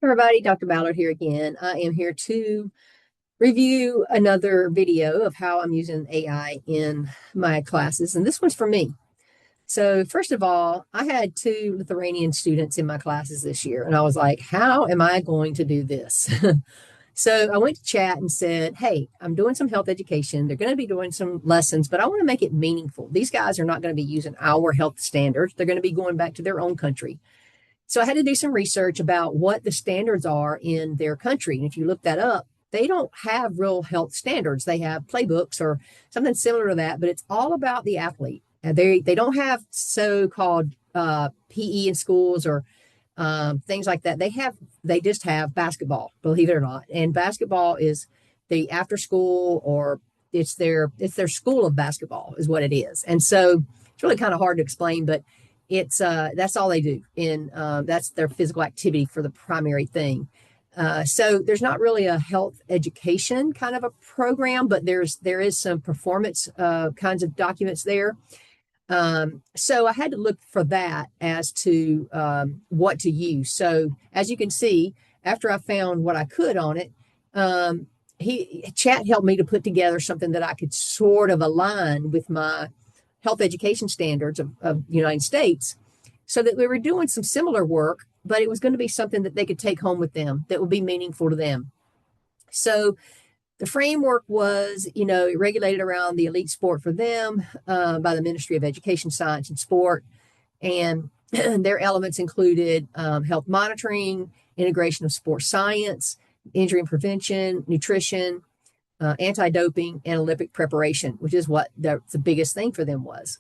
Everybody, Dr. Ballard here again. I am here to review another video of how I'm using AI in my classes, and this one's for me. So first of all, I had two Lithuanian students in my classes this year, and I was like, how am I going to do this? So I went to chat and said, hey, I'm doing some health education. They're going to be doing some lessons, but I want to make it meaningful. These guys are not going to be using our health standards. They're going to be going back to their own country. So I had to do some research about what the standards are in their country. And if you look that up, they don't have real health standards. They have playbooks or something similar to that, but it's all about the athlete. They don't have so-called PE in schools or things like that. They just have basketball, believe it or not. And basketball is the after school, or it's their school of basketball is what it is. And so it's really kind of hard to explain, but it's that's all they do, and that's their physical activity for the primary thing. So there's not really a health education kind of a program, but there is some performance kinds of documents there. So I had to look for that as to what to use. So as you can see, after I found what I could on it, Chat helped me to put together something that I could sort of align with my health education standards of the United States, so that we were doing some similar work, but it was going to be something that they could take home with them that would be meaningful to them. So the framework was, regulated around the elite sport for them by the Ministry of Education, Science, and Sport. And their elements included health monitoring, integration of sports science, injury and prevention, nutrition, anti-doping, and Olympic preparation, which is what the biggest thing for them was.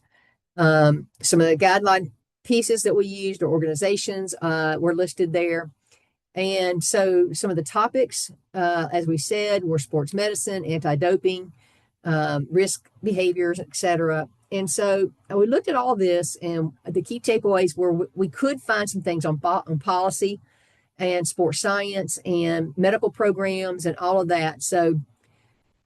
Some of the guideline pieces that we used or organizations were listed there. And so some of the topics, as we said, were sports medicine, anti-doping, risk behaviors, etc. And so we looked at all this, and the key takeaways were we could find some things on policy and sports science and medical programs and all of that. So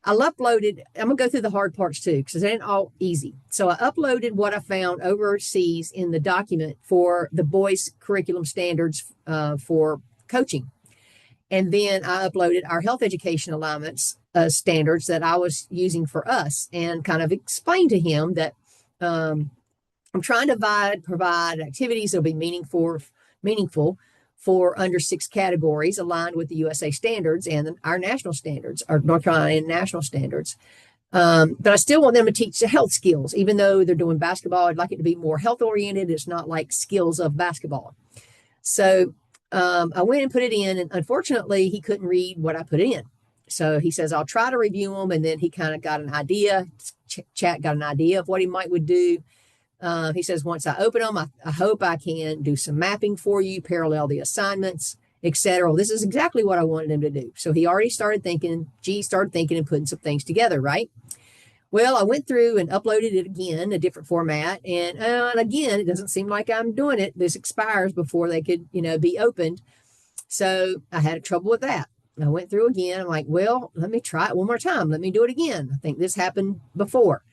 I uploaded, I'm going to go through the hard parts too, because it ain't all easy. So I uploaded what I found overseas in the document for the boys' curriculum standards for coaching. And then I uploaded our health education alignments standards that I was using for us, and kind of explained to him that I'm trying to provide activities that will be meaningful for under 6 categories aligned with the USA standards and our national standards, our North Carolina national standards. But I still want them to teach the health skills, even though they're doing basketball. I'd like it to be more health oriented. It's not like skills of basketball. So I went and put it in, and unfortunately he couldn't read what I put in. So he says, I'll try to review them. And then he kind of got an idea, Chat got an idea of what he would do. He says, once I open them, I hope I can do some mapping for you, parallel the assignments, etc. Well, this is exactly what I wanted him to do. So he already started thinking, and putting some things together, right? Well, I went through and uploaded it again, a different format. And again, it doesn't seem like I'm doing it. This expires before they could, be opened. So I had trouble with that. I went through again. I'm like, well, let me try it one more time. Let me do it again. I think this happened before.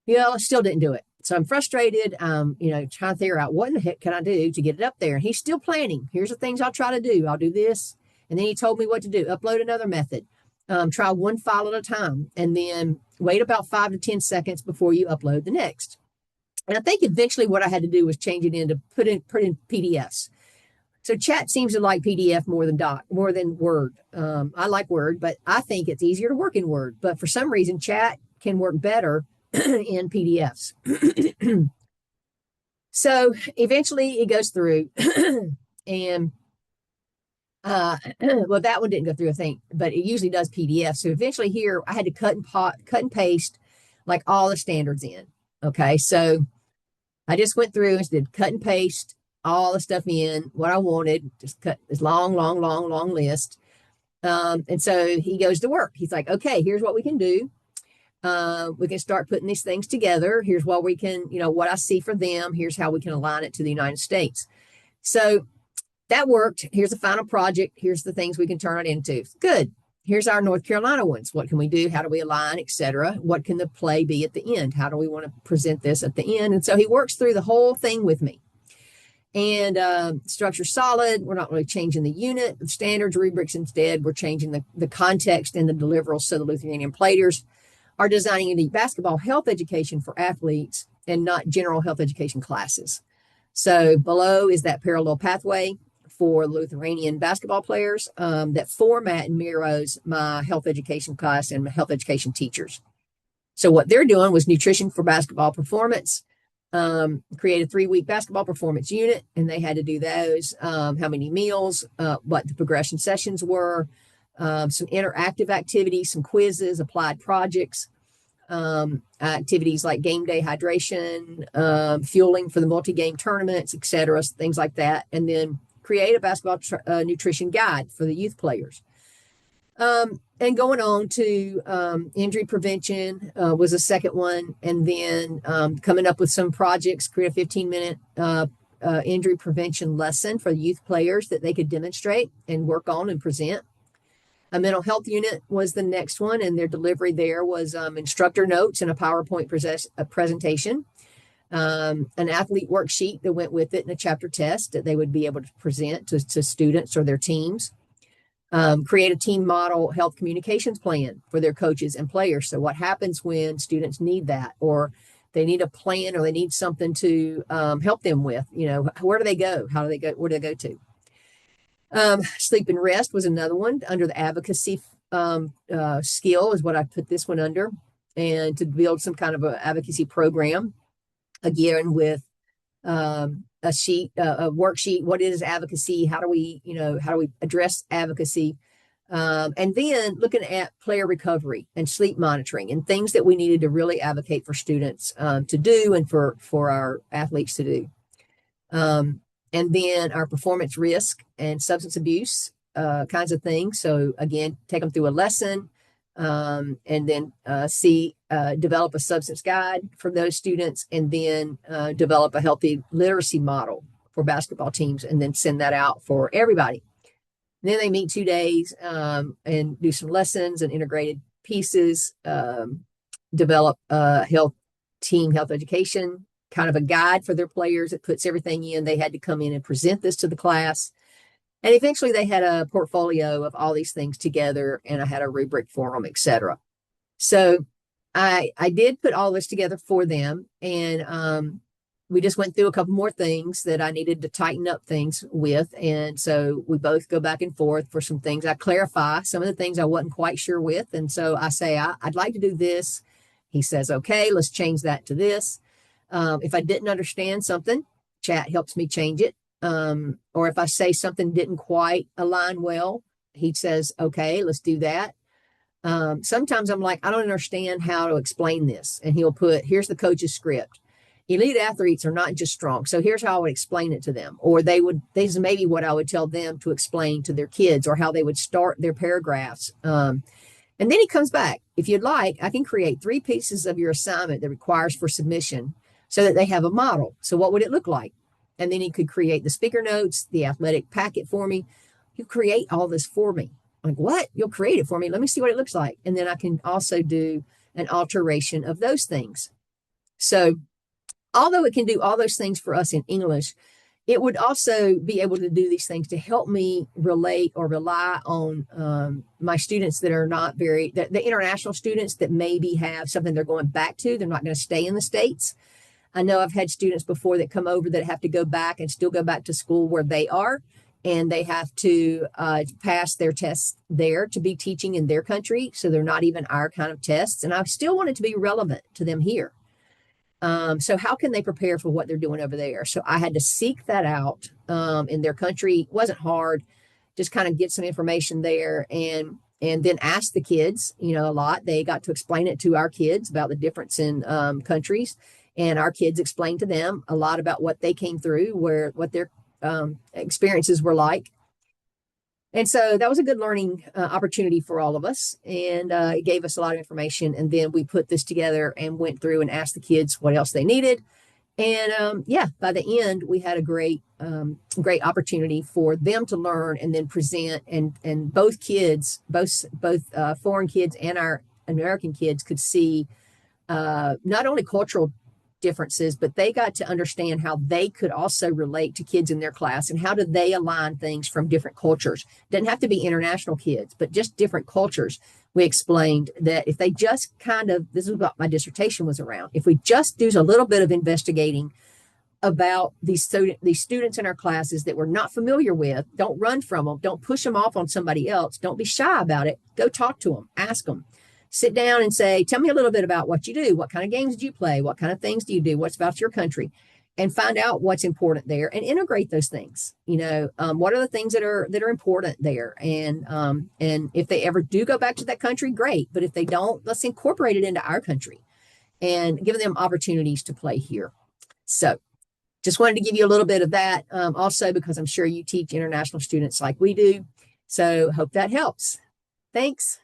I still didn't do it. So I'm frustrated, trying to figure out what in the heck can I do to get it up there. And he's still planning. Here's the things I'll try to do. I'll do this. And then he told me what to do. Upload another method. Try one file at a time. And then wait about 5 to 10 seconds before you upload the next. And I think eventually what I had to do was change it into put in PDFs. So Chat seems to like PDF more than Word. I like Word, but I think it's easier to work in Word. But for some reason, Chat can work better in PDFs. So eventually it goes through and well, that one didn't go through, I think, but it usually does PDF. So eventually here I had to cut and paste like all the standards in. Okay. So I just went through and did cut and paste all the stuff in what I wanted, just cut this long list. And so he goes to work. He's like, okay, here's what we can do. We can start putting these things together. Here's what we can, what I see for them. Here's how we can align it to the United States. So that worked. Here's the final project. Here's the things we can turn it into. Good. Here's our North Carolina ones. What can we do? How do we align, etc.? What can the play be at the end? How do we want to present this at the end? And so he works through the whole thing with me. And structure solid. We're not really changing the unit of standards, rubrics. Instead, we're changing the context and the deliverables. So the Lithuanian platers are designing unique basketball health education for athletes and not general health education classes. So below is that parallel pathway for Lithuanian basketball players that format and mirrors my health education class and my health education teachers. So what they're doing was nutrition for basketball performance, create a 3-week basketball performance unit, and they had to do those, how many meals, what the progression sessions were, some interactive activities, some quizzes, applied projects, activities like game day hydration, fueling for the multi-game tournaments, etc., things like that, and then create a basketball nutrition guide for the youth players. And going on to injury prevention was a second one. And then coming up with some projects, create a 15-minute injury prevention lesson for the youth players that they could demonstrate and work on and present. A mental health unit was the next one, and their delivery there was instructor notes and a PowerPoint presentation, an athlete worksheet that went with it, and a chapter test that they would be able to present to students or their teams. Create a team model health communications plan for their coaches and players. So what happens when students need that, or they need a plan, or they need something to help them with, where do they go? How do they go? Where do they go to? Sleep and rest was another one under the advocacy skill is what I put this one under, and to build some kind of an advocacy program, again, with a worksheet. What is advocacy? How do we address advocacy? And then looking at player recovery and sleep monitoring and things that we needed to really advocate for students to do and for our athletes to do. And then our performance risk and substance abuse kinds of things. So again, take them through a lesson, and then develop a substance guide for those students, and then develop a healthy literacy model for basketball teams, and then send that out for everybody. And then they meet 2 days and do some lessons and integrated pieces, develop health education, kind of a guide for their players that puts everything in. They had to come in and present this to the class. And eventually they had a portfolio of all these things together, and I had a rubric for them, etc. So I did put all this together for them, and we just went through a couple more things that I needed to tighten up things with. And so we both go back and forth for some things. I clarify some of the things I wasn't quite sure with. And so I say, I'd like to do this. He says, okay, let's change that to this. If I didn't understand something, chat helps me change it. Or if I say something didn't quite align well, he says, okay, let's do that. Sometimes I'm like, I don't understand how to explain this. And he'll put, here's the coach's script. Elite athletes are not just strong. So here's how I would explain it to them. Or this is maybe what I would tell them to explain to their kids, or how they would start their paragraphs. And then he comes back. If you'd like, I can create 3 pieces of your assignment that requires for submission so that they have a model. So what would it look like? And then he could create the speaker notes, the athletic packet for me. You create all this for me. I'm like, what? You'll create it for me. Let me see what it looks like. And then I can also do an alteration of those things. So although it can do all those things for us in English, it would also be able to do these things to help me relate or rely on my students that are not the international students that maybe have something they're going back to. They're not going to stay in the States. I know I've had students before that come over that have to go back and still go back to school where they are, and they have to pass their tests there to be teaching in their country. So they're not even our kind of tests. And I still want it to be relevant to them here. So how can they prepare for what they're doing over there? So I had to seek that out in their country. It wasn't hard, just kind of get some information there, and then ask the kids, a lot. They got to explain it to our kids about the difference in countries, and our kids explained to them a lot about what they came through, what their experiences were like. And so that was a good learning opportunity for all of us. And it gave us a lot of information. And then we put this together and went through and asked the kids what else they needed. And by the end, we had a great opportunity for them to learn and then present. And both kids, both foreign kids and our American kids, could see not only cultural differences, but they got to understand how they could also relate to kids in their class and how do they align things from different cultures. Doesn't have to be international kids, but just different cultures. We explained that if they just this is what my dissertation was around, if we just do a little bit of investigating about these students in our classes that we're not familiar with, don't run from them, don't push them off on somebody else, don't be shy about it, go talk to them, ask them. Sit down and say, tell me a little bit about what you do. What kind of games do you play? What kind of things do you do? What's about your country? And find out what's important there and integrate those things. What are the things that are important there? And if they ever do go back to that country, great. But if they don't, let's incorporate it into our country and give them opportunities to play here. So just wanted to give you a little bit of that also because I'm sure you teach international students like we do. So hope that helps. Thanks.